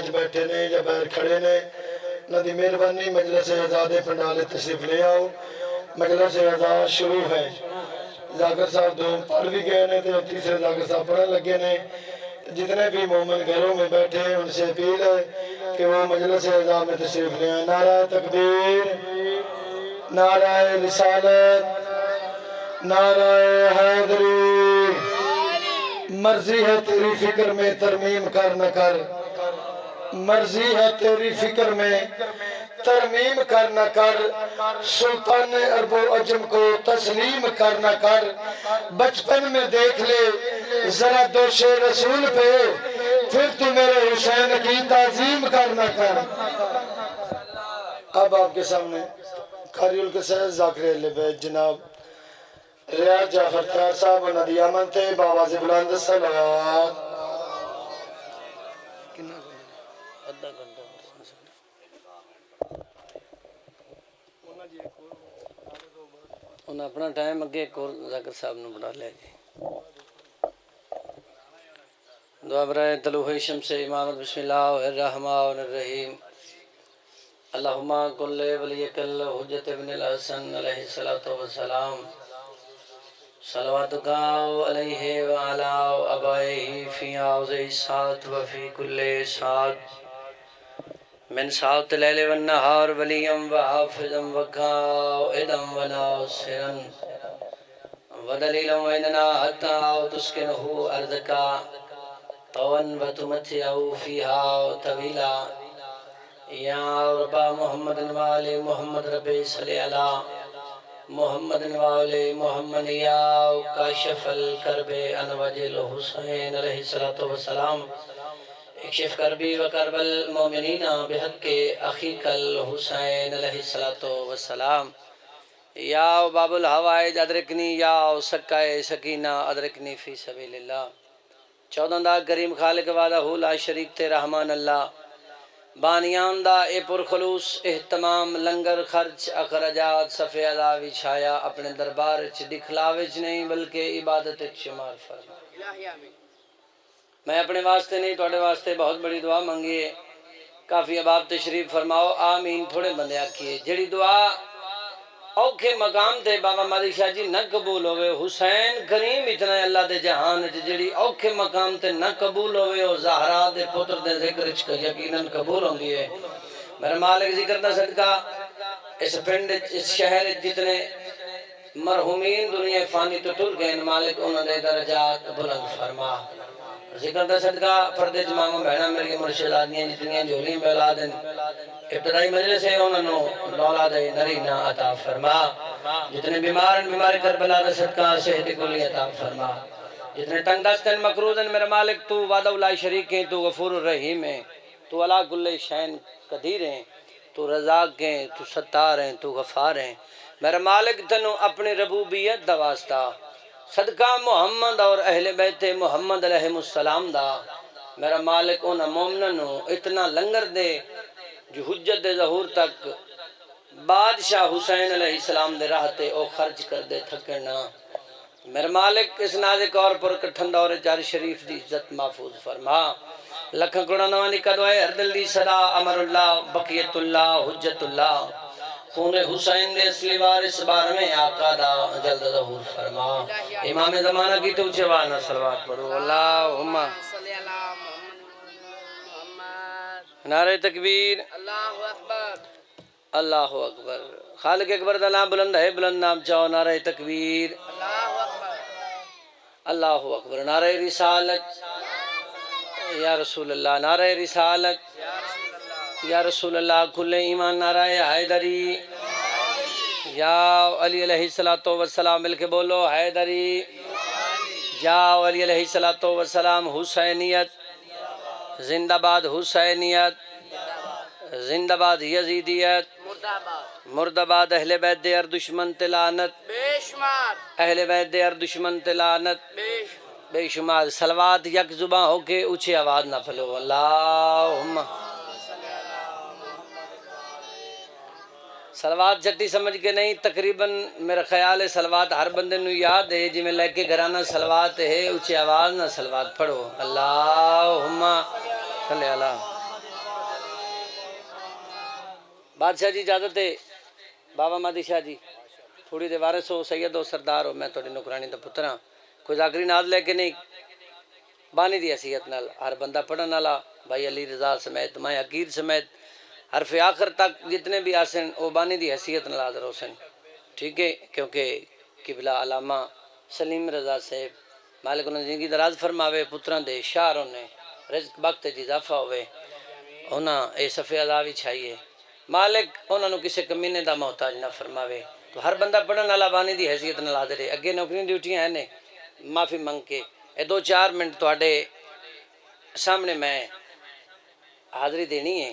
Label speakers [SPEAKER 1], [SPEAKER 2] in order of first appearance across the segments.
[SPEAKER 1] وچ بیٹھے نے یا باہر کھڑے نے انہاں دی مہربانی مجلس آزاد پنڈال تشریف لے آؤ مجلس آزاد شروع ہے ذاکر صاحب دو پڑھ بھی گئے نے تو تیسرے ذاکر صاحب پڑھنے لگے نے جتنے بھی مومن گھروں میں بیٹھے ہیں ان سے اپیل ہے کہ وہ مجلس آزاد میں تشریف لے آئیں نعرہ تکبیر نعرہ رسالت نعرہ حیدری مرضی ہے تیری فکر میں ترمیم کر نہ کر مرضی ہے تیری فکر میں ترمیم کر نہ کر سلطان عرب و عجم کو تسلیم کر نہ کر بچپن میں دیکھ لے ذرا دوش رسول پہ پھر تو میرے حسین کی تعظیم کر نہ کر اب آپ کے سامنے قاری القصائد ذاکر اہل بیت جناب ریاض جعفر تیار صاحب و ندی آمن تھے باواز بلند صلوات
[SPEAKER 2] انہیں اپنا ٹائم اگے ایک اور ذاکر صاحب نے بڑھا لے جی دعا برائے طلوع شمس امامت بسم اللہ الرحمن الرحیم اللہم کل ولیک الحجت ابن الحسن علیہ السلام صلواتک علیہ وعلا ابائہ فی آوزی سات وفی کل سات من ساعت لیل والنہار ولیم وحافظم وقائدم وناصرن ودلیلم ویننا حتی تسکنہو ارضکا طوان وتمتعو فیہا طویلا یا رب محمد والے محمد رب صلی اللہ محمد والے محمد یا کاشف الکرب انوجل حسین علیہ السلام اکشف کربی و کرب المومنین بحق اخیق الحسین علیہ السلام یا باب الحوائج ادرکنی یا سکائے سکینہ ادرکنی فی سبیل اللہ 14 دا کریم خالق وعدہ لا شریک تے رحمان اللہ بانیان دا اے پرخلوص اہتمام لنگر خرچ اخرجات صفحہ علاوی چھایا اپنے دربار چ دکھلاوچ نہیں بلکہ عبادت شمار فرما میں اپنے واسطے نہیں توڑے واسطے بہت بڑی دعا منگیے کافی اباب تشریف فرماؤ آمین تھوڑے بندے آکھیے جڑی دعا اوکھے مقام تے بابا مادی شاہ جی نہ قبول ہوئے حسین کریم اتنا ہے اللہ دے جہان جڑی اوکھے مقام تے نہ قبول ہوئے اور زہرا دے پتر دے ذکر چکا یقیناً قبول ہوں گی ہے میرے مالک ذکر دا صدقہ اس پنڈ اس شہر جتنے مرحومین دنیا فانی تو ٹر گئے مالک انہوں نے درجات بلند فرما ذکر دا صدقہ فرد جمامہ بہنہ میری مرشد آدمیاں جتنیاں جولیں بے اولادن ابتدائی مجلس ہے انہوں نے اولاد نرینہ عطا فرما جتنے بیمارن بیماری کربلا دا صدقہ صحت کلی عطا فرما جتنے تنگ دستن مقروضن میرے مالک تو وعدہ اللہ شریک ہیں تو غفور الرحیم ہیں تو علا کل شین قدیر ہیں تو رزاق ہیں تو ستار ہیں تو غفار ہیں میرے مالک تنو اپنی ربوبیت دا واسطہ صدقہ محمد اور اہل بیت محمد علیہ السلام دا میرا مالک انہا مومننو اتنا لنگر دے جو حجت دے ظہور تک بادشاہ حسین علیہ السلام دے راہتے او خرچ کر دے تھکنا میرے مالک اس نازک اور پر کٹھن دور جار شریف دی عزت محفوظ فرما لکھن کڑا نوانی کا دعائے ہر دل دی صدا امر اللہ بقیت اللہ حجت اللہ خون حسین دے اصلی وارث بار میں آقا دا جلد ظہور فرما امام زمانہ کی تو چوانا صلوات پڑھو اللہم نعرہ تکبیر اللہ اکبر اللہ اکبر خالق اکبر دا نام بلند ہے بلند نام چاہو نعرہ تکبیر اللہ اکبر اللہ اکبر نعرہ رسالت یا رسول اللہ نعرہ رسالت یا رسول اللہ کل ایمان نعرہ حیدری یا علی علیہ السلام مل کے بولو حیدری یا علی علیہ السلام حسینیت زندہ باد حسینیت زندہ باد یزیدیت مرد آباد اہل بیت دے ار دشمن تلانت اہل بیت دے ار دشمن تلانت بے شمار صلوات یک زباں ہو کے اونچی آواز نہ پھلو اللہم صلوات جھٹی سمجھ کے نہیں تقریباً میرا خیال ہے صلوات ہر بندے نو یاد ہے جی میں لے کے گھرانا صلوات ہے اونچی آواز نہ صلوات پڑھو اللہم صلی اللہ بادشاہ جی اجازت ہے بابا مادی شاہ جی تھوڑی دے وارث ہو سید ہو سردار ہو میں تھوڑی نوکرانی دا پتر ہاں کوئی ذاکری ناز لے کے نہیں بانی دی حیثیت نال ہر بندہ پڑھن والا بھائی علی رضا سمیت میں عقید سمیت حرف آخر تک جتنے بھی آسن وہ بانی دی حیثیت نال حاضر ہو سن ٹھیک ہے کیونکہ قبلہ علامہ سلیم رضا صاحب مالک انہوں نے زندگی دراز فرماوے پتران دے شعر انہیں رزق وقت جی اضافہ ہوئے انہاں اے صفحہ عذاب ہی چھائیے مالک انہوں نے کسی کمینے دا محتاج نہ فرماوے تو ہر بندہ پڑھن والا بانی دی حیثیت نال حاضر ہے اگے نوکری ڈیوٹیاں ہیں نے معافی منگ کے اے 2-4 منٹ تواڈے سامنے میں حاضری دینی ہے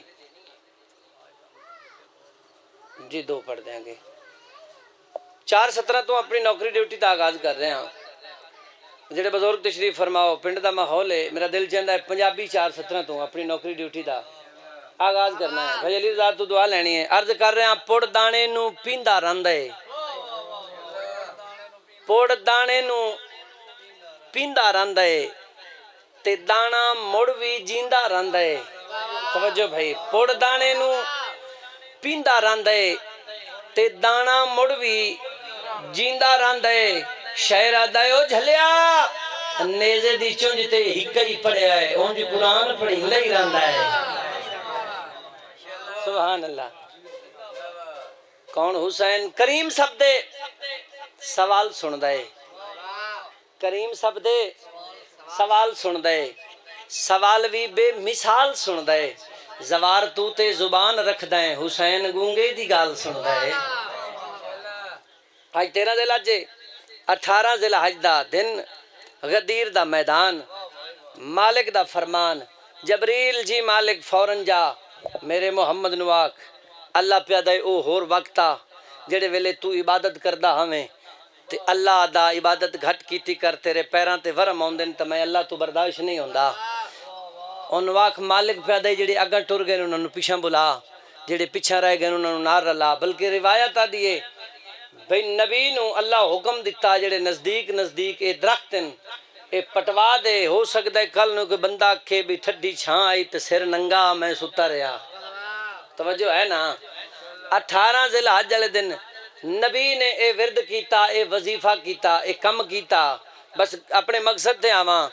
[SPEAKER 2] جی 2 پڑھ دیں گے 4:17 تو اپنی نوکری ڈیوٹی دا آغاز کر رہے ہیں جڑے بزرگ تشریف فرماؤ پنڈ دا ماحول ہے میرا دل چاہتا ہے پنجابی 4:17 تو اپنی نوکری ڈیوٹی دا آغاز کرنا ہے بھائی علی رضا تو دعا لینی ہے عرض کر رہے ہیں پڑ دانے نو پیندا رہندا ہے پڑ دانے نو پیندا رہندا ہے تے دانا مڑ بھی جیندا رہندا ہے توجہ بھائی پڑ دانے نو پیندا رہندا ہے تے دانا مڑ بھی جیندا رہندا ہے شاعر آدا ہے او جھلیا نیزے دی چونج تے ہکا ہی پڑھیا ہے اونج قرآن پڑھیندا ہی رہندا ہے سبحان اللہ کون حسین کریم سب دے سوال سن دے کریم سب دے سوال سن دے سوال بھی بے مثال سن دے زوار تو تے زبان رکھ دے حسین گونگے دی گال سن دے آج 13 ذی الحج 18 ذی الحج دا دن غدیر دا میدان مالک دا فرمان جبریل جی مالک فوراں جا میرے محمد نواک اللہ پیادہ او ہور وقتا جڑے ویلے تو عبادت کردہ ہمیں تے اللہ دا عبادت گھٹ کیتی کر تیرے پیران تے ورم آمدن تے میں اللہ تو برداشت نہیں ہوندا ان واق مالک پیادہ جڑے اگاں ٹر گئے انہوں نے پیچھا بلا جڑے پیچھا رہ گئے انہوں نے نار رلا بلکہ روایت آ دیئے بھئی نبی نو اللہ حکم دیتا جڑے نزدیک نزدیک اے درختن اے پٹوا دے ہو سکتا ہے کل نو کہ بندہ کھے بھی ٹھڈی چھان آئی تے سر ننگا میں ستا رہا توجہ ہے نا 18 ذی الحج والے دن نبی نے اے ورد کیتا اے وظیفہ کیتا اے کم کیتا بس اپنے مقصد تے آواں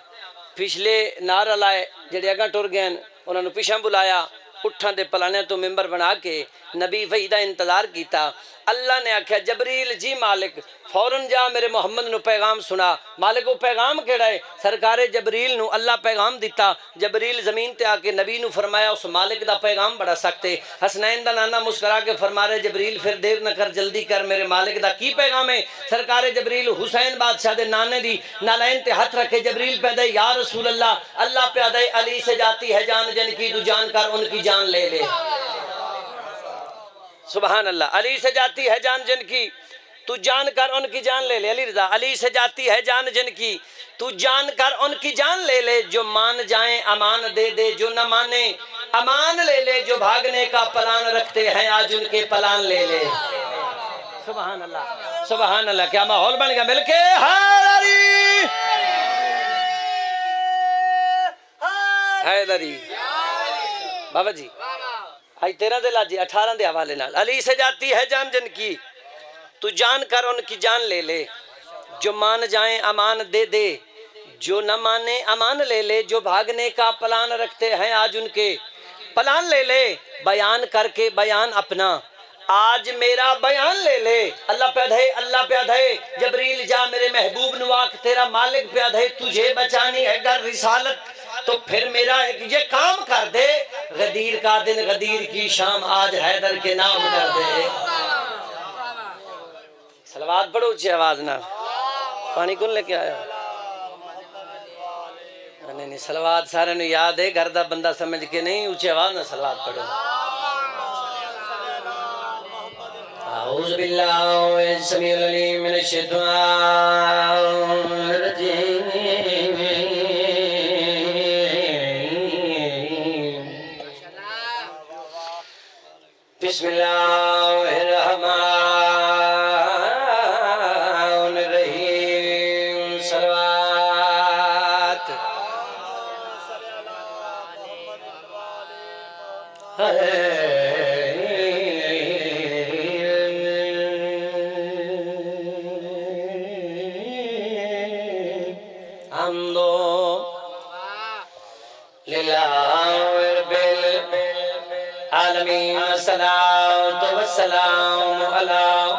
[SPEAKER 2] پچھلے نار لائے جڑے اگاں ٹر گئے انہوں نے پیچھے بلایا اٹھان دے پلانے تو ممبر بنا کے نبی وحی دا انتظار کیتا اللہ نے آکھیا جبریل جی مالک فوراں جا میرے محمد نو پیغام سنا مالک وہ پیغام کیڑا ہے سرکار جبریل نو اللہ پیغام دیتا جبریل زمین تے آکے نبی نو فرمایا اس مالک دا پیغام بڑا سکتے حسنین دا نانا مسکرا کے فرما رہے جبریل پھر دیر نہ کر جلدی کر میرے مالک دا کی پیغام ہے سرکار جبریل حسین بادشاہ دے نانے دی نالین تے ہاتھ رکھے جبریل پیدا ہے یا رسول اللہ پیدا ہے علی سے جاتی ہے جان جن کی تو جان کر ان کی جان لے لے سبحان اللہ علی سے جاتی ہے جان جن کی تو جان کر ان کی جان لے لے علی رضا علی سے جاتی ہے جان جن کی تو جان کر ان کی جان لے لے جو مان جائیں امان دے دے جو نہ مانے امان لے لے جو بھاگنے کا پلان رکھتے ہیں آج ان کے پلان لے لے سبحان اللہ کیا ماحول بن گیا مل کے حیدری بابا جی آج 13 ذی الحج 18 دے حوالے نال علی سے جاتی ہے جان جن کی تو جان کر ان کی جان لے لے جو مان جائیں امان دے دے جو نہ مانے امان لے لے جو بھاگنے کا پلان رکھتے ہیں آج ان کے پلان لے لے بیان کر کے بیان اپنا آج میرا بیان لے لے اللہ پیاد ہے جبریل جا میرے محبوب نواک تیرا مالک پیاد ہے تجھے بچانی ہے گر رسالت تو پھر میرا یہ کام کر دے غدیر کا دن غدیر کی شام آج حیدر کے نام کر دے صلوات پڑھو اچھی آواز نہ پانی کون لے کے آیا نہیں صلوات سارے نے یاد ہے گھر دا بندہ سمجھ کے نہیں اچھی آواز نہ صلوات پڑھو اعوذ باللہ السمیع العلیم من الشیطان الرجیم بسم اللہ الرحمن الرحیم صلوات العالمین الصلاۃ والسلام علی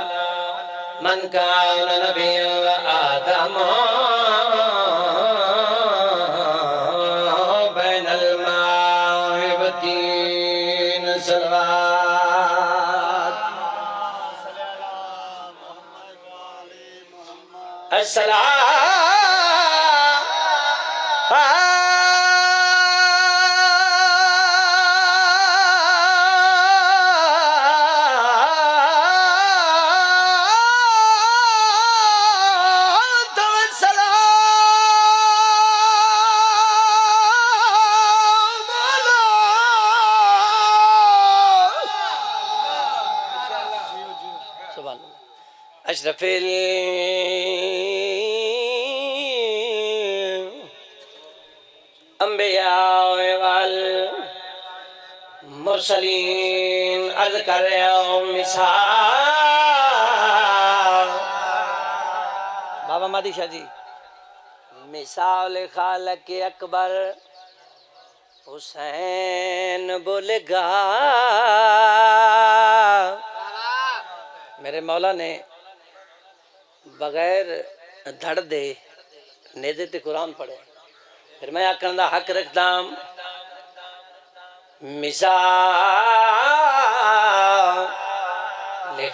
[SPEAKER 2] من کان نبی آدم بین الماء والطین صلوات سبحان اللہ اشرف الانبیاء والمرسلین عرض کر رہے ہوں مثال بابا مادی شاہ جی مثال خالق اکبر حسین بولے گا میرے مولا نے بغیر دھڑ دے نیزے تے قرآن پڑھے پھر میں آکھن دا حق رکھتا ہوں مثال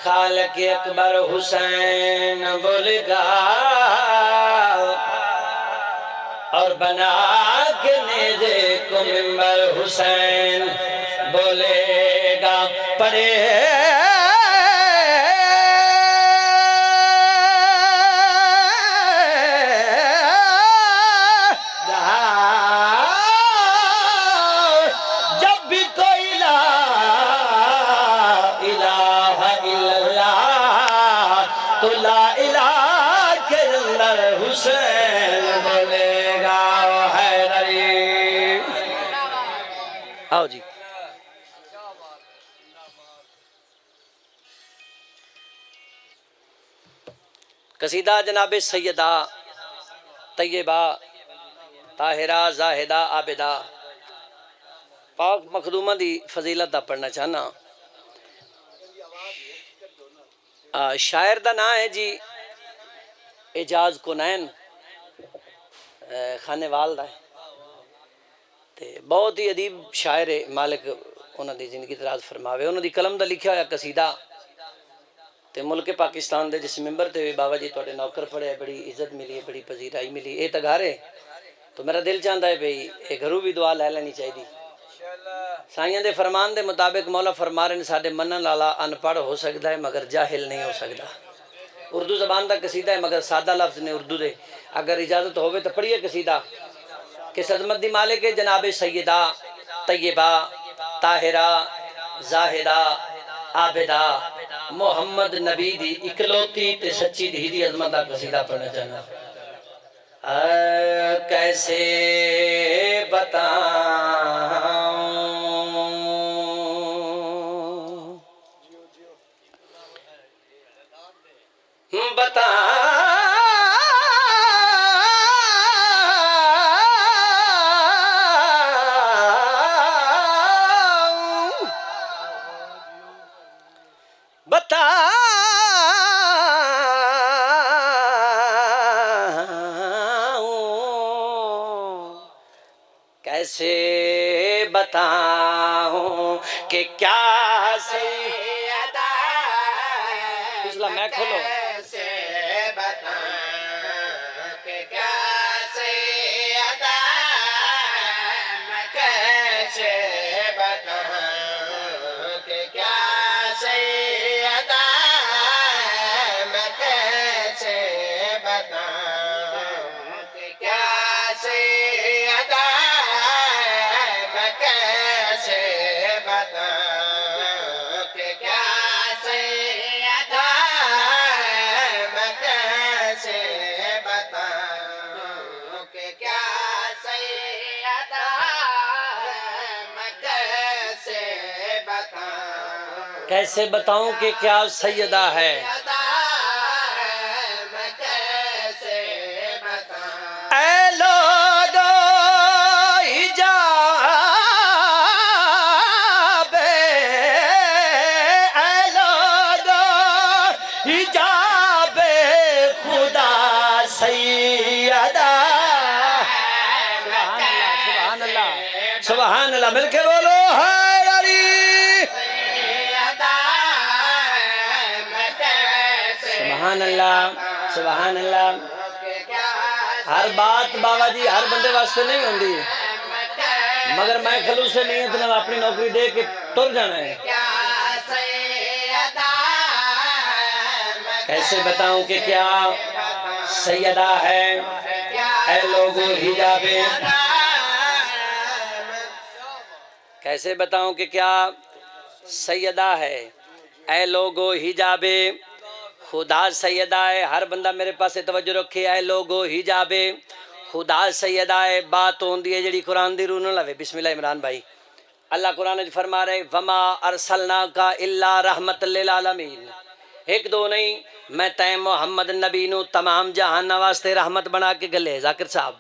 [SPEAKER 2] خالق اکبر حسین بولے گا اور بنا کے نیزے کو منبر حسین بولے گا پڑھے آؤ جی قصیدہ جناب سیدہ طیبہ طاہرہ زاہدہ عابدہ پاک مخدومہ دی فضیلت دا پڑھنا چاہنا شاعر دا نام ہے جی اعجاز کنین خانے وال دا ہے تے بہت ہی ادیب شاعر ہے مالک انہوں دی زندگی دراز فرماوے انہوں دی قلم دا لکھا ہوا قصیدہ تے ملک پاکستان دے جس ممبر تے بابا جی توڑے نوکر پڑے بڑی عزت ملی بڑی پذیرائی ملی اے تگارے تو میرا دل چاہتا ہے بھئی اے گھروں بھی دعا لے لینی چاہی دی سائیاں دے فرمان دے مطابق مولا فرما رہے ہیں ساڑھے منن لالا ان پڑھ ہو سکتا ہے مگر جاہل نہیں ہو سکتا اردو زبان دا قصیدہ ہے مگر سادہ لفظ نے اردو دے اگر اجازت ہوئے تو پڑھیے قصیدہ کہ عظمت دی مالک جناب سیدہ طیبہ طاہرہ زاہدہ عابدہ محمد نبی دی اکلوتی تے سچی دی دی عظمت دا قصیدہ پڑھنا چاہنا کیسے کیسے بتاؤں کہ کیا سیدہ پچھلا میں کھولو کیسے بتاؤں کہ کیا سیدہ میں کیسے بتاؤں کہ کیا سیدہ میں کیسے بتاؤں کہ کیا سیدہ کیسے بتاؤں کہ کیا سیدہ ہے اے لوگو حجاب اللہ مل کے بولو حیدری سبحان اللہ سبحان اللہ ہر بات بابا جی ہر بندے واسطے نہیں ہوندی مگر میں خلوص سے نیت نال اپنی نوکری دے کے ٹر جانا ہے کیسے بتاؤں کہ کیا سیدہ ہے اے لوگو حجاب کیسے بتاؤں کہ کیا سیدہ ہے اے لوگو حجاب خدا سیدہ ہے ہر بندہ میرے پاس توجہ رکھے اے لوگو حجاب خدا سیدہ ہے بات ہوندی ہے جڑی قرآن دی روح نہ لوے بسم اللہ عمران بھائی اللہ قرآن وچ فرما رہے وما ارسلناک الا رحمت للعالمین ایک دو نہیں میں تے محمد نبی نو تمام جہان واسطے رحمت بنا کے گلے ذاکر صاحب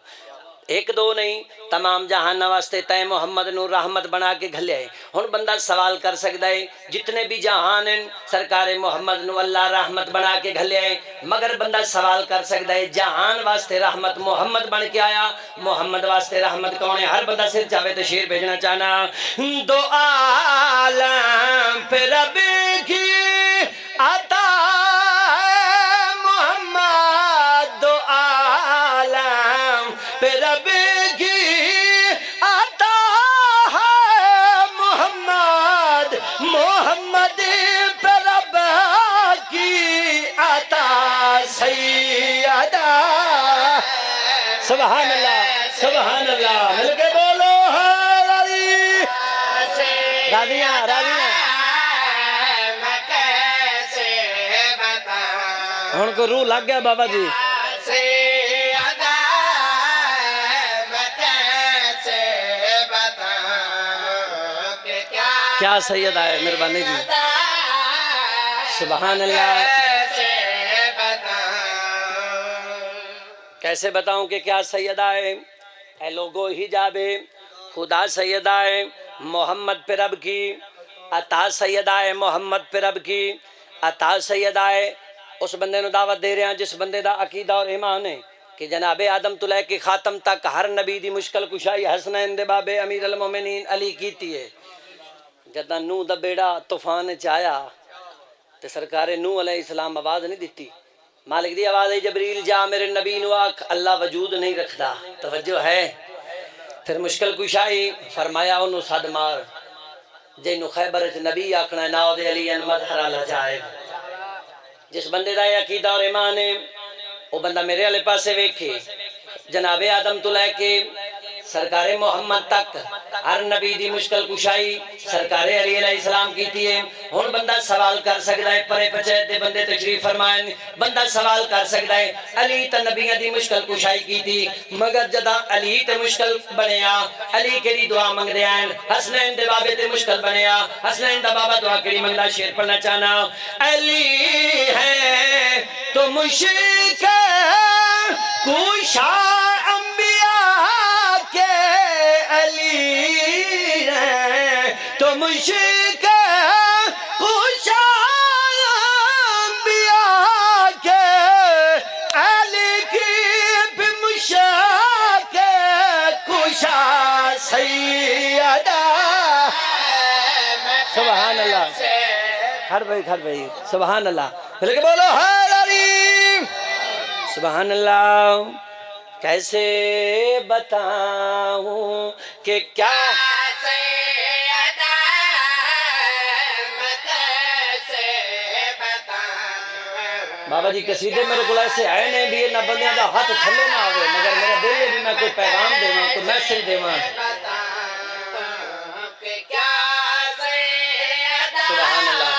[SPEAKER 2] ایک دو نہیں تمام جہان واسطے تے محمد نو رحمت بنا کے گھلے ہن بندہ سوال کر سکتا ہے جتنے بھی جہان ہیں سرکار محمد نو اللہ رحمت بنا کے گھلے مگر بندہ سوال کر سکتا ہے جہان واسطے رحمت محمد بن کے آیا محمد واسطے رحمت کون ہے ہر بندہ سر چاہے تو شیر بھیجنا چاہنا دو عالم پہ رب کی عطا محمد دو عالم پہ رب کی عطا ہے محمد محمد پہ رب کی عطا سیدہ سبحان اللہ مل کے بولو حیدری راضیاں راضیاں ہن کو روح لگ گیا بابا جی کیا سیدہ ہے مہربانی جی سبحان اللہ کیسے بتاؤں کہ کیا سیدہ ہے اے لوگو حجاب خدا سیدہ ہے محمد پہ رب کی عطا سیدہ ہے محمد پہ رب کی عطا سیدہ ہے اس بندے نو دعوت دے رہے ہیں جس بندے دا عقیدہ اور ایمان ہے کہ جناب آدم تو لے کے خاتم تک ہر نبی دی مشکل کشائی حسنین دے بابے امیر المومنین علی کیتی ہے جدہ نوح دا بیڑا طوفان چایا تے سرکار نوح علیہ السلام آواز نہیں دیتی مالک دی آواز ہے جبریل جا میرے نبی نو آکھ اللہ وجود نہیں رکھدا توجہ ہے پھر مشکل کشائی فرمایا انہوں صد مار جنہوں خیبر نبی آکھنا ناؤ دے علی مدھر العجائب جس بندے دا عقیدہ اور ایمان ہے وہ بندہ میرے والے پاسے ویکھے جناب آدم تو لے کے سرکار محمد تک ہر نبی دی مشکل کشائی سرکار علی علیہ السلام کی تھی ہے ہن بندہ سوال کر سکتا ہے پرے پچھے دے بندے تشریف فرمائیں بندہ سوال کر سکتا ہے علی تے نبیاں دی مشکل کشائی کی تھی مگر جدا علی تے مشکل بنیا علی کیڑی دعا منگ دے ہیں حسنین دے بابے تے مشکل بنیا حسنین دا بابا دعا کیڑی منگدا شعر پڑھنا چاہنا علی ہے تو مشکل کشا تو مشکل کشا انبیاء کے علی کی بھی مشکل کشا سیدہ سبحان اللہ کھڑ بھائی سبحان اللہ مل کے بولو حیدری سبحان اللہ کیسے بتاؤں کہ کیا بابا جی قصیدے میرے کو ایسے آئے نہیں بھی نہ بندیاں دا ہاتھ تھلے نہ آوے مگر میرا دل ہے بھی میں کوئی پیغام دیواں کوئی میسج دیواں سبحان اللہ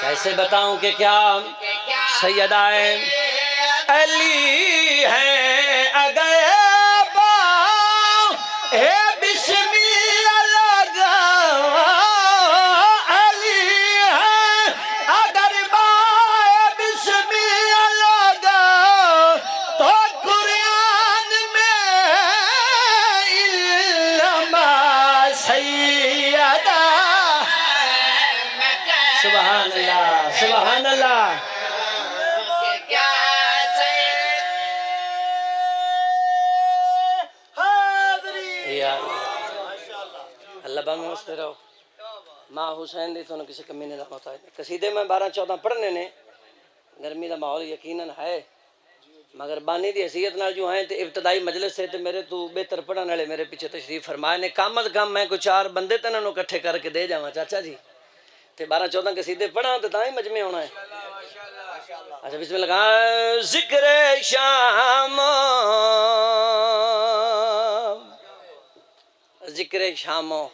[SPEAKER 2] کیسے بتاؤں کہ کیا سیدہ ہے علی ہے اگر اے بسم سبحان اللہ کیا یا اللہ بہم مستے رہو ماں حسین دی تو کسی کمینے دا محتاج نہیں قصیدے میں 12-14 پڑھنے نے گرمی دا ماحول یقیناً ہے مگر بانی دی حیثیت نال جو ہیں تے ابتدائی مجلس سے تے میرے تو بہتر پڑھن والے میرے پیچھے تشریف فرمائے نے کم از کم میں کوئی 4 بندے تے انہاں نوں اکٹھے کر کے دے جاواں چاچا جی تے 12-14 قصیدے پڑھاں تے تاں ہی مجمع ہونا ہے اچھا بسم اللہ کہاں ذکر شام ذکر شامو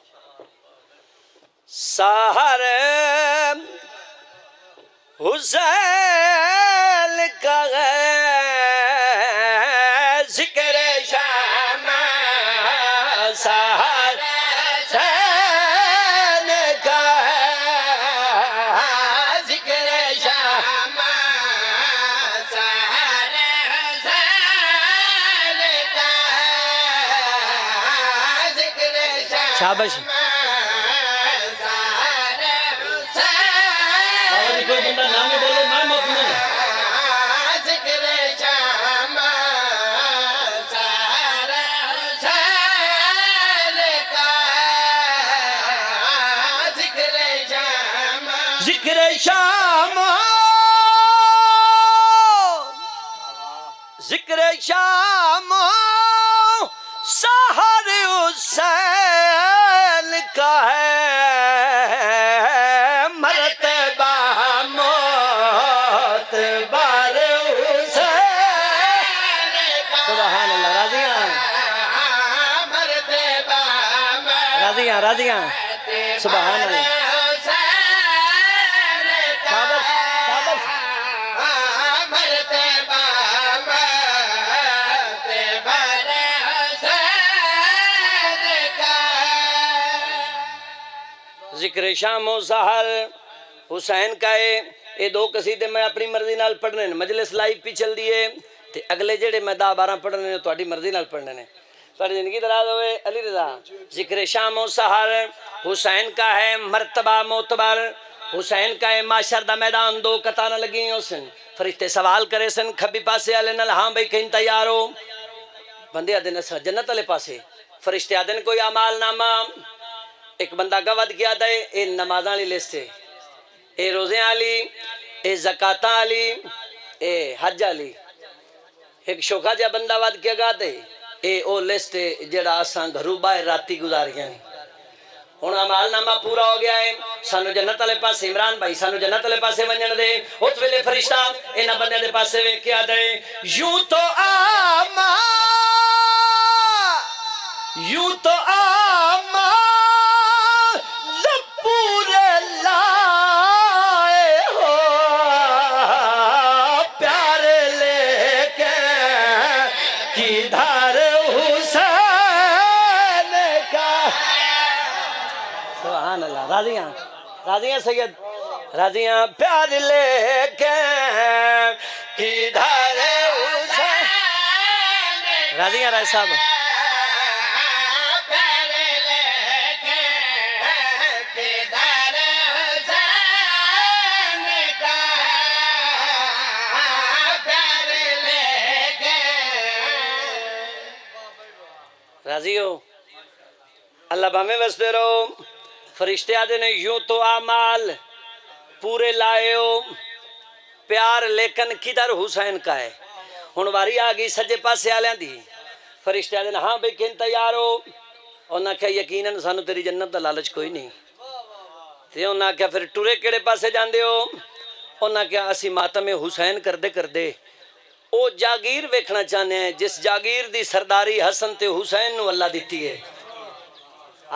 [SPEAKER 2] سحر حسین کا ہے ذکر شام سحر حسین کا ہے ذکر شام سحر حسین کا ہے ذکر شام شاباش کوئی بندہ نام بولے میں مطمئن ذکر شام سحر حسین کا ذکر شام ذکر شام ذکر شام سحر حسین کا ہے راضیاں سبحان اللہ شاباش شاباش ذکر شام و سحر حسین کا ہے یہ 2 قصیدے میں اپنی مرضی نال پڑھنے نے مجلس لائیو پی چل دیے تے اگلے جڑے میں 10-12 پڑھنے نے تہاڈی مرضی نال پڑھنے نے تہاڈی زندگی دراز ہوئے علی رضا ذکر شام و سحر حسین کا ہے مرتبہ معتبر حسین کا ہے معاشر دا میدان 2 قطار لگی ہیں سن فرشتے سوال کرے سن کھبی پاسے والے نال ہاں بھائی کہیں تیار ہو بندے آدھے نے جنت والے پاسے فرشتے آدھے نے کوئی اعمال نامہ ایک بندہ گود کیا دے اے نمازاں والی لسٹ ہے اے روزے والی اے زکاتاں والی اے حج والی ایک شوکا جا بندہ ود کیا گا دے اے او لسٹ جڑا اساں گھروں باہر راتی گزاریاں ہن اعمال نامہ پورا ہو گیا ہے سانو جنت والے پاسے عمران بھائی سانو جنت والے پاسے ونجن دے اس ویلے فرشتہ انہاں بندے دے پاسے ویکھیا دے یوں تو پورے لائے ہو پیار لے کے کدھر حسین کا سبحان اللہ راضیاں سید راضیاں پیار لے کے کدھر حسین راضیاں رائے صاحب راضی ہو اللہ بہمیں وستے رہو فرشتے آدھے نے یوں تو اعمال پورے لائے ہو پیار لیکن کدھر حسین کا ہے ہن واری آ گئی سجے پاسے والےاں دی فرشتے آدھے نے ہاں بھئی کہیں تیار ہو انہاں کہا یقیناً سانو تیری جنت دا لالچ کوئی نہیں تے انہاں کہا پھر ٹورے کیڑے پاسے جاندے ہو انہاں کہا اسی ماتم حسین کردے او جاگیر ویکھنا چاہنے ہیں جس جاگیر دی سرداری حسن تے حسین نو اللہ دیتی ہے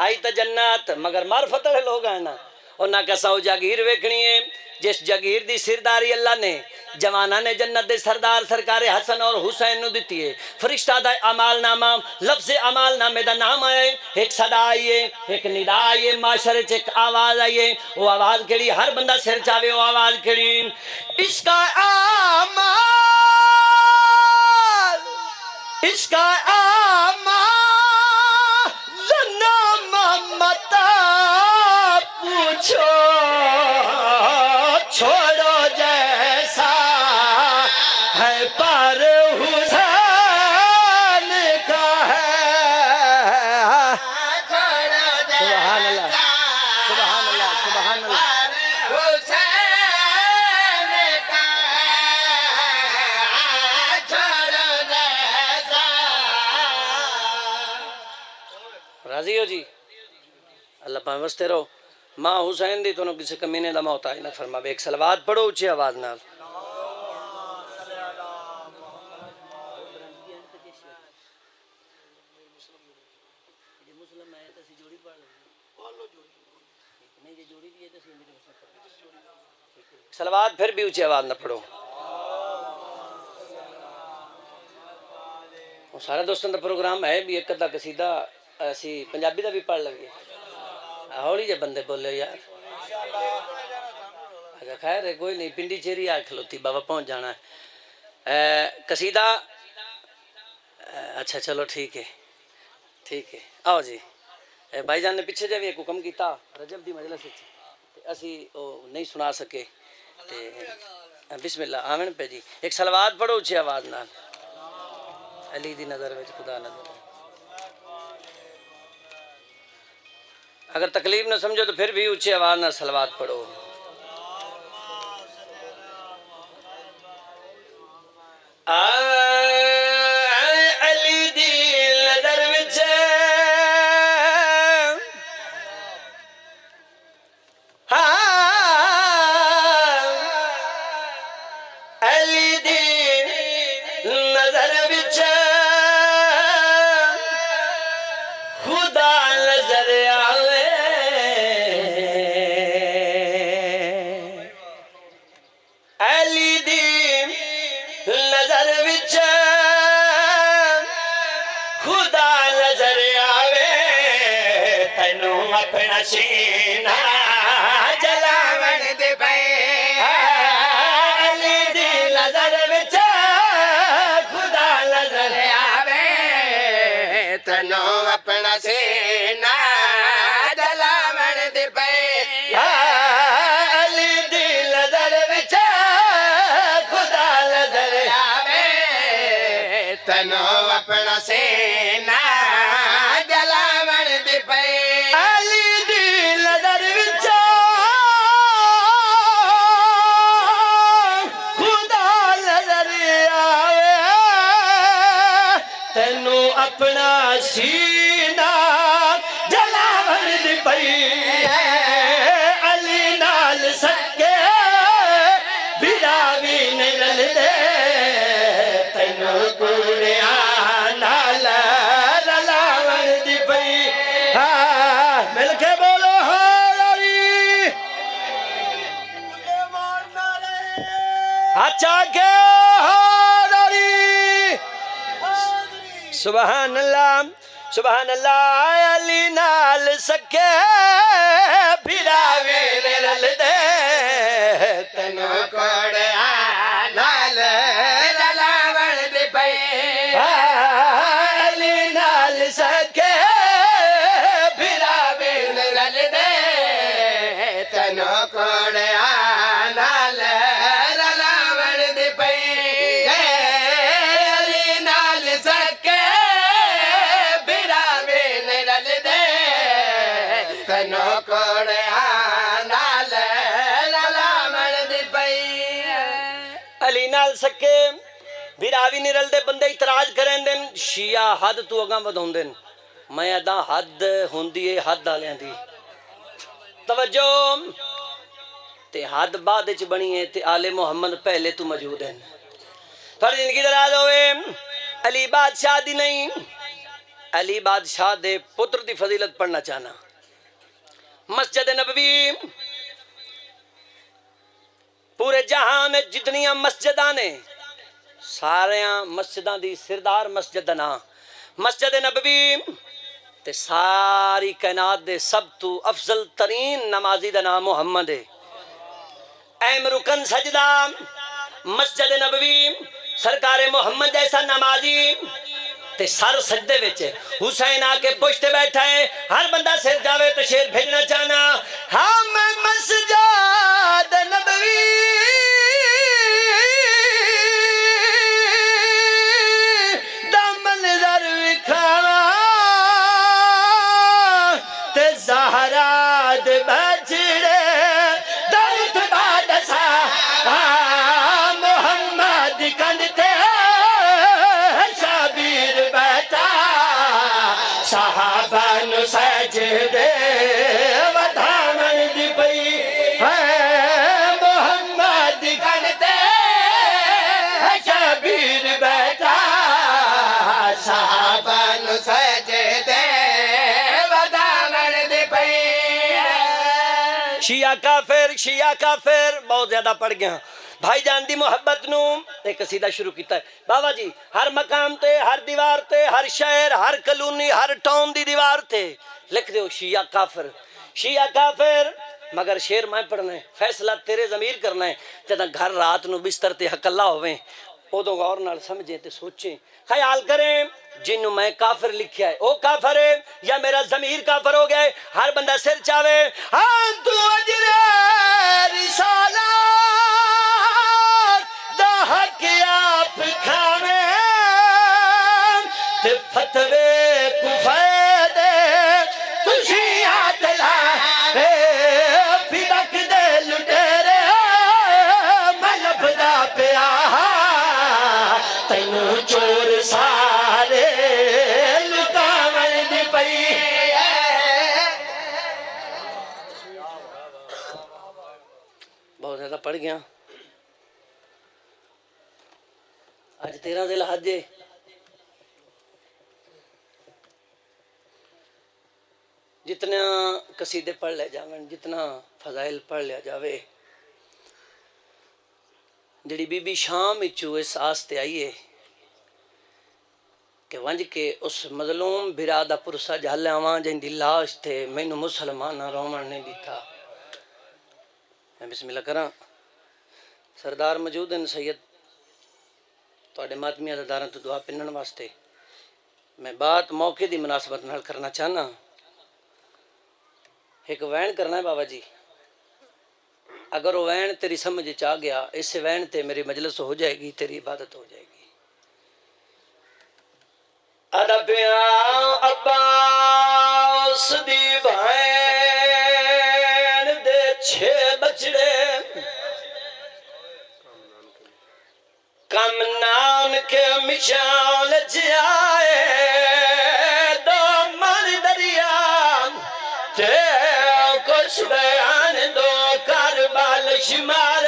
[SPEAKER 2] آئی تا جنت مگر معرفت والے لوگ ہیں نا انہاں کہا او جاگیر ویکھنی ہے جس جاگیر دی سرداری اللہ نے جوانہ نے جنت دے سردار سرکار حسن اور حسین نو دیتی ہے فرشتہ دا عمال نامہ لفظ عمال نامے دا نام آئے ایک صدا آئیے ایک ندا آئیے معاشرے ایک آواز آئیے وہ آواز کھڑی ہر بندہ سر چاہے وہ آواز کھڑی اس کا آمال اس کا آمال نام متا پوچھو چھوڑو جیسا ہے پر حسین کا ہے راضی ہو جی؟ اللہ پاک واسطے رہو. ماں حسین دی تو کسی کمینے دا محتاج نہ فرما. ایک صلوات پڑھو اونچی آواز نال. صلوات پھر بھی اونچی آواز نہ پڑھو. سارے دوستوں کا پروگرام ہے بھی ایک ادھا قصیدہ اسی پنجابی دا بھی پڑھ لگے. ہولی جے بندے بولے یار. اچھا خیر ہے کوئی نہیں. پنڈی چیری آ کھلوتی بابا پہنچ جانا ہے. قصیدہ اچھا چلو ٹھیک ہے ٹھیک ہے. آؤ جی. بھائی جان نے پیچھے جا بھی ایک حکم کیتا رجب دی مجلس اسی نہیں سنا سکے. بسم اللہ آمین پہ جی. ایک صلوات پڑھو اونچی آواز نال. علی دی نظر وچ خدا نظر. اگر تکلیف نہ سمجھو تو پھر بھی اونچی آواز نال صلوات پڑھو. علی دی نظر وچ علی دی نظر وچ خدا نظر آوے. علی دی نظر وچ خدا نظر آوے. تینوں اپنا سینہ جلاون دے پئے. علی دی نظر وچ خدا نظر آوے. تینوں اپنا سینہ جلاون دے پئے. علی دی نظر وچ خدا نظر آوے. تینوں اپنا سینہ جلاون دے پئے. علی دی نظر وچ خدا نظر آوے. تینوں اپنا سینہ جلاون دے پئے. علی نال سکے بھراوی نہیں رلدے. تینوں کوڑیاں نال رلاون دی پئی. مل کے بولو ہاری. اچھا کے ہاری. سبحان اللہ سبحان اللہ. علی نال سکے بھراوی نہیں رلدے. تینوں کوڑیاں نال رلاون دی پئی. علی نال سکے بھراوی نہیں رلدے. تینوں کوڑیاں نال رلاون دی پئی. علی نال سکے بھراوی نہیں رلدے. تینوں کوڑیاں نال رلاون دی پئی. علی نال سکے بھراوی نہیں رلدے. بندے اعتراض کریں دن شیعہ حد تو اگاں ودھاؤندے. میں ادا حد ہوندی ہے حد والیاں دی. توجہ تے حد بعد وچ بنی ہے تے آل محمد پہلے تو موجود ہیں. تھوڑی زندگی دراز ہوئے. علی بادشاہ دی نہیں علی بادشاہ دے پتر دی فضیلت پڑھنا چاہنا. مسجد نبوی پورے جہان میں جتنیاں مسجداں نے ساریاں مسجداں دی سردار مسجد دا نام مسجد نبوی. تے ساری کائنات دے سب تو افضل ترین نمازی دا نام محمد ہے. اہم رکن سجدہ مسجد نبوی. سرکار محمد جیسا نمازی تے سر سجدے وچ حسین آ کے پشت بیٹھا ہے. ہر بندہ سر جاوے تو شیر بھیجنا چاہنا. ہم مسجد نبوی دا منظر وکھاواں تے زہرا دے بچڑے درد بادسا. محمد کنڈ تے شبیر بیٹھا. صحابہ نو
[SPEAKER 1] سجدے ودھاون دی پئی ہے محمد کھڑتے شبیر بیٹا صحابہ نو سجدے ودھاون دی پئی
[SPEAKER 3] شیعہ کافر بہت زیادہ پڑھ گیا بھائی جان دی محبت نو ایک قصیدہ شروع کیتا ہے بابا جی ہر مقام تے ہر دیوار تے ہر شہر ہر کلونی ہر ٹاؤن دی دیوار تے لکھ دیو شیعہ کافر مگر شیر میں پڑھنا ہے فیصلہ تیرے ضمیر کرنا ہے جدہ گھر رات نو بستر تے حق اللہ ہوئے ادو غور نال سمجھیں تے سوچیں خیال کریں جنوں میں کافر لکھیا ہے او کافر ہے یا میرا ضمیر کافر ہو گیا ہے ہر بندہ سر چاہے ہاں تو اجر رسالات دا حق آپ کھاوے تے فتوے کفے دے تجھی آتلا فدق دے لٹیرے میں لبدا پیا تینوں چور سارے لکاون دی پئی بہت زیادہ پڑھ گیا آج 13 ذی الحج ہے جتنا قصیدے پڑھ لے جاون جتنا فضائل پڑھ لیا جاوے جڑی بی بی شام اچو اس آستے آئیے کہ ونج کے اس مظلوم برادہ پرسا جھالے آوان جن دی لاش تھے میں نو مسلمان رومن نہیں دیتا میں بسم اللہ کرا سردار موجود ہیں سید توڑے ماتمی عزداران تو دعا پنن واسطے میں بات موقع دی مناسبت نال کرنا چاہنا ایک وین کرنا ہے بابا جی اگر وہ وین تیری سمجھ چاہ گیا اس سے وین تے میری مجلس ہو جائے گی تیری عبادت ہو جائے گی ادبیاں عباس دی بھائن دے 6 بچڑے کم نام کے مشال جائے دو من دریا تے کچھ بیان دو کربال شمار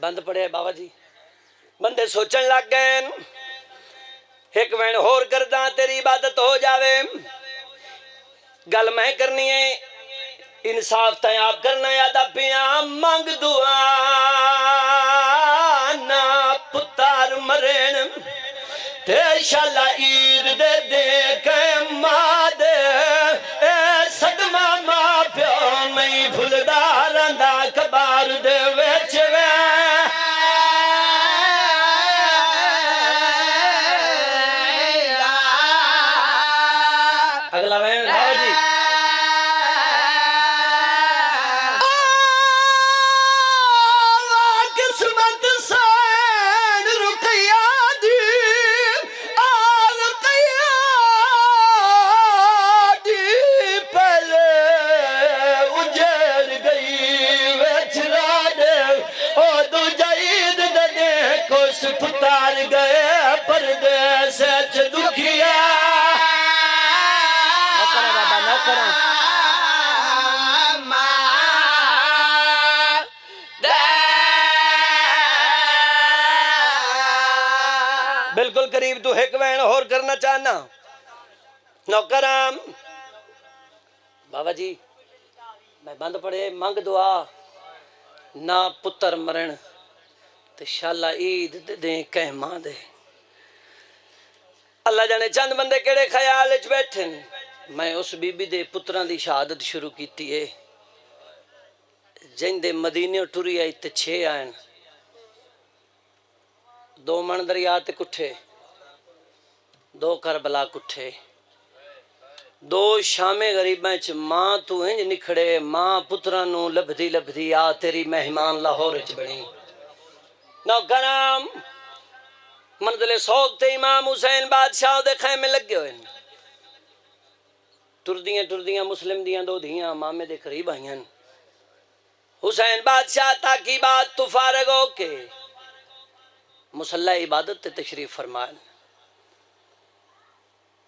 [SPEAKER 3] بند پڑے بابا جی بندے سوچن لگ گئے ایک وین ہور کرداں تیری عبادت ہو جاوے گل میں کرنی ہے انصاف تے آپ کرنا یاد پیاں منگ دعا نا پتار مرین تے شالا عید دے دے کے ماں دے اے صدمہ ماں پیو نہیں بھلدار اندہ کبار دے ویچ وے اگلا وین بھاؤ جی قسمت سین رقیہ دی رقیہ گئے پردیس چ دکھیا نہ کرا بابا نہ کرا بالکل قریب تو ایک وین اور کرنا چاہنا نوکرام بابا جی میں بند پڑے منگ دعا نہ پتر مرن تے شالا عید دے دیں کہیں ماں دے اللہ جانے چند بندے کیڑے خیال وچ بیٹھن میں اس بی بی دے پتران دی شہادت شروع کیتی ہے جن دے مدینے ٹری آئی تے 6 آئین 2 من دریا تے کٹھے 2 کربلا کٹھے 2 شامے غریباں چ ماں تو انج نکھڑے ماں پتران نو لبدی لبدی آ تیری مہمان لاہور چ بنی نوکرام منزل سوگ تے امام حسین بادشاہ دے خیمے لگے ہوئے ٹردیاں مسلم دیاں 2 دھیاں مامے دے قریب آئیں حسین بادشاہ تاکی بات تو فارغ ہو کے مسلح عبادت تے تشریف فرمائن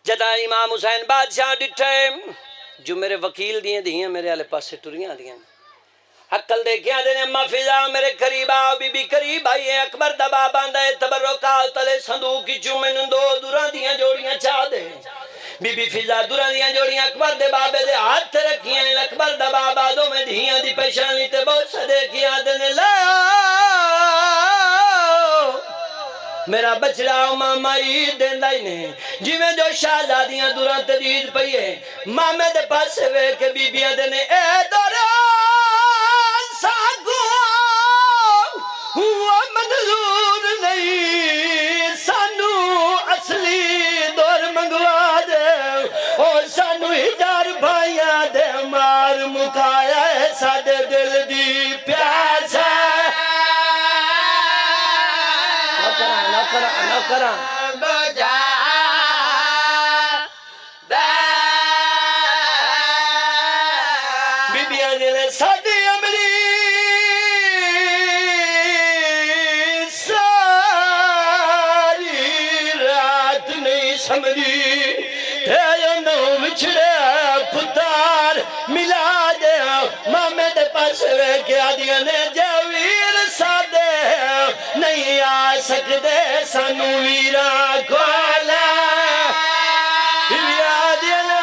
[SPEAKER 3] جدا امام حسین بادشاہ ڈٹھے جو میرے وکیل دیاں دھیاں میرے آلے پاس سے ٹریاں دیاں عقل دے کیا دینے اما فضا میرے قریب آؤ بی بی قریب آئی ہے اکبر دبا باندھا ہے تبرکات تلے صندوق کی چومن 2 دوران دیاں جوڑیاں چاہ دے بی بی فضا دوران دیاں جوڑیاں اکبر دے بابے دے ہاتھ رکھیاں اکبر دبا بادوں میں دھیاں دی پیشانی تے بہت صدے کیا دینے لا میرا بچڑا ماما عید دیندہ ہی نہیں جیویں جو شہزادیاں دوران تدید پئی ہے مامے دے پاس وے کے بی بیاں دینے اے دوران ساگو ہوا منظور نہیں سانو اصلی دور منگوا دے اور سانو ہجار بھائیاں دے مار مکایا ہے سادے دل دی پیاس ہے نہ کرا بی بیاں جنے سادی امری ساری رات نہیں سمجھی تیرے نو وچھڑے پتار ملا دے مامے دے پاس وے کیا دیا نے جاویر سادے نہیں آ سکدے سانو ویرا کوالا ویرا دیا نے